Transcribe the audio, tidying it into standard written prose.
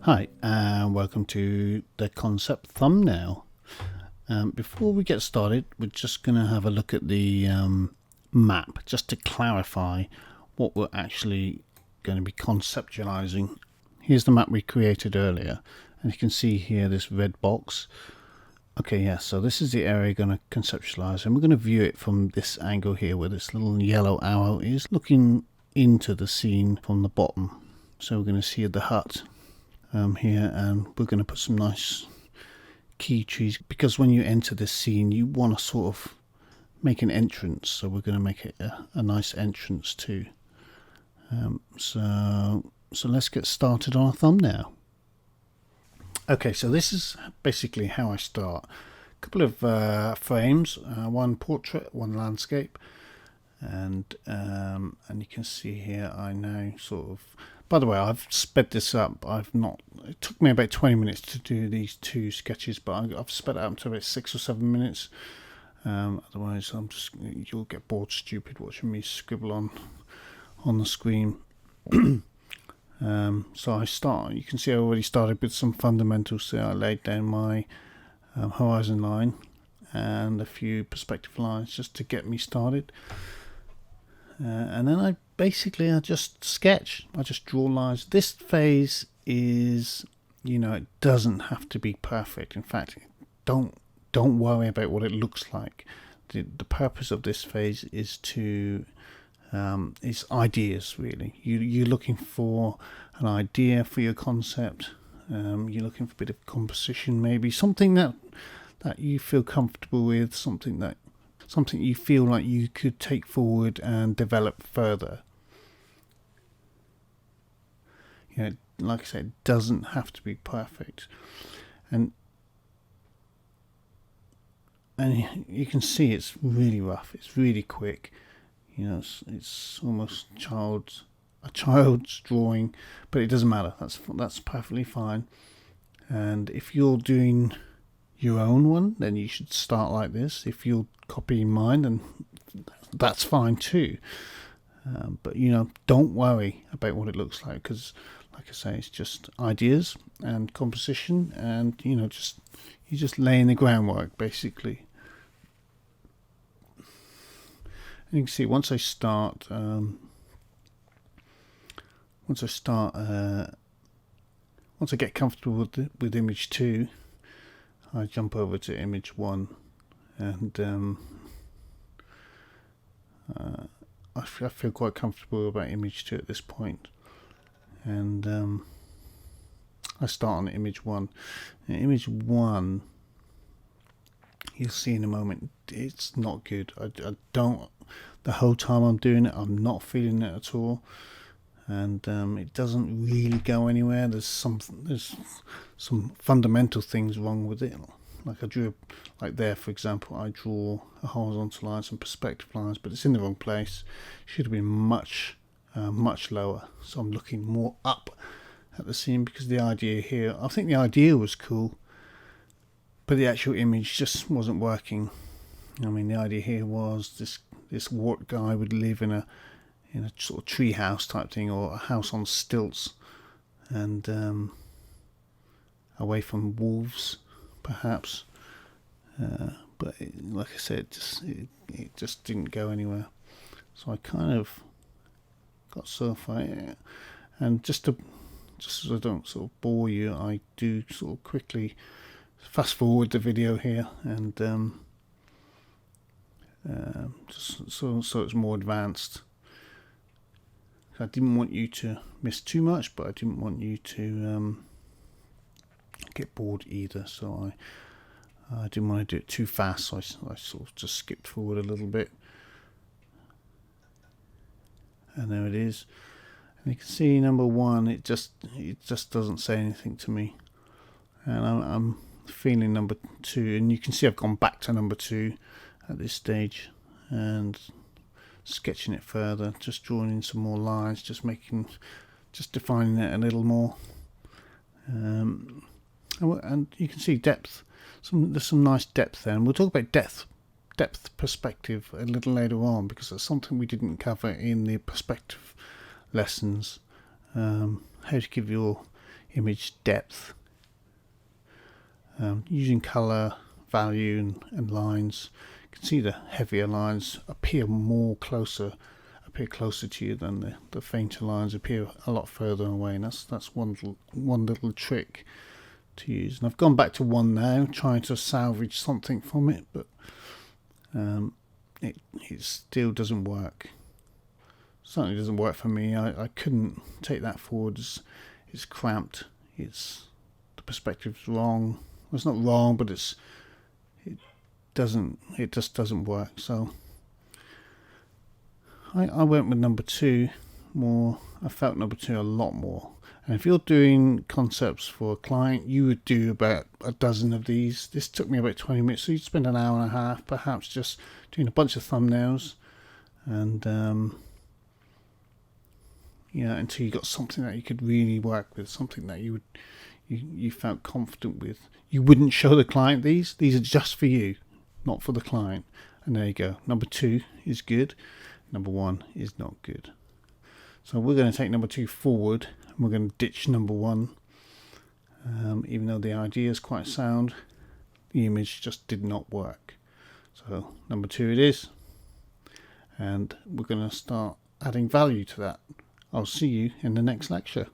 Hi, and welcome to the concept thumbnail. Before we get started, we're just going to have a look at the map, just to clarify what we're actually going to be conceptualizing. Here's the map we created earlier, and you can see here this red box. Okay, yeah, so this is the area we're going to conceptualize, and we're going to view it from this angle here, where this little yellow arrow is looking into the scene from the bottom. So we're going to see the hut here, and we're going to put some nice key trees, because when you enter this scene you want to sort of make an entrance, so we're going to make it a nice entrance too. So let's get started on our thumbnail. Okay, so this is basically how I start. A couple of frames, one portrait, one landscape, and you can see here I now sort of, by the way, I've sped this up. It took me about 20 minutes to do these two sketches, but I've sped it up to about 6 or 7 minutes. Otherwise, you'll get bored stupid watching me scribble on the screen. So I start. You can see I already started with some fundamentals there. I laid down my horizon line and a few perspective lines just to get me started. And then I just sketch. I just draw lines. This phase is, it doesn't have to be perfect. In fact, don't worry about what it looks like. The purpose of this phase is to is ideas, really. You're looking for an idea for your concept. You're looking for a bit of composition, maybe something that you feel comfortable with, something you feel like you could take forward and develop further. Like I said, it doesn't have to be perfect. And you can see it's really rough, it's really quick. It's almost a child's drawing, but it doesn't matter. That's perfectly fine. And if you're doing your own one, then you should start like this. If you're copying mine, then that's fine too. But don't worry about what it looks like, because, like I say, it's just ideas and composition, and you're just laying the groundwork basically. And you can see once I get comfortable with image 2, I jump over to image 1, and I feel quite comfortable about image 2 at this point, and I start on image 1. Now, image 1, you'll see in a moment, it's not good. I don't, the whole time I'm doing it, I'm not feeling it at all, and it doesn't really go anywhere. There's some fundamental things wrong with it. Like I drew, like there for example, I draw a horizontal line, some perspective lines, but it's in the wrong place. Should have been much lower. So I'm looking more up at the scene, because the idea here, I think the idea was cool, but the actual image just wasn't working. I mean, the idea here was this wart guy would live in a sort of tree house type thing, or a house on stilts, and away from wolves, perhaps. But like I said, it just didn't go anywhere. So I kind of got so far, and just so I don't sort of bore you, I do sort of quickly fast forward the video here, and just so it's more advanced. I didn't want you to miss too much, but I didn't want you to get bored either, so I didn't want to do it too fast, so I sort of just skipped forward a little bit. And there it is. And you can see number 1, it just doesn't say anything to me. And I'm feeling number 2, and you can see I've gone back to number 2 at this stage, and sketching it further, just drawing in some more lines, just defining it a little more. And you can see depth. There's some nice depth there, and we'll talk about depth perspective a little later on, because that's something we didn't cover in the perspective lessons. How to give your image depth. Using color, value and lines, you can see the heavier lines appear closer to you than the fainter lines appear a lot further away, and that's one little trick to use. And I've gone back to 1 now, trying to salvage something from it, but it still doesn't work. Certainly doesn't work for me. I couldn't take that forward. It's cramped. The perspective's wrong. Well, it's not wrong, but it just doesn't work. So I went with number 2 more. I felt number 2 a lot more. And if you're doing concepts for a client, you would do about a dozen of these. This took me about 20 minutes, so you'd spend an hour and a half perhaps just doing a bunch of thumbnails, and until you got something that you could really work with, something that you felt confident with. You wouldn't show the client these are just for you, not for the client. And there you go. Number 2 is good, number 1 is not good. So we're going to take number 2 forward, and we're going to ditch number 1. Even though the idea is quite sound, the image just did not work. So number 2 it is, and we're going to start adding value to that. I'll see you in the next lecture.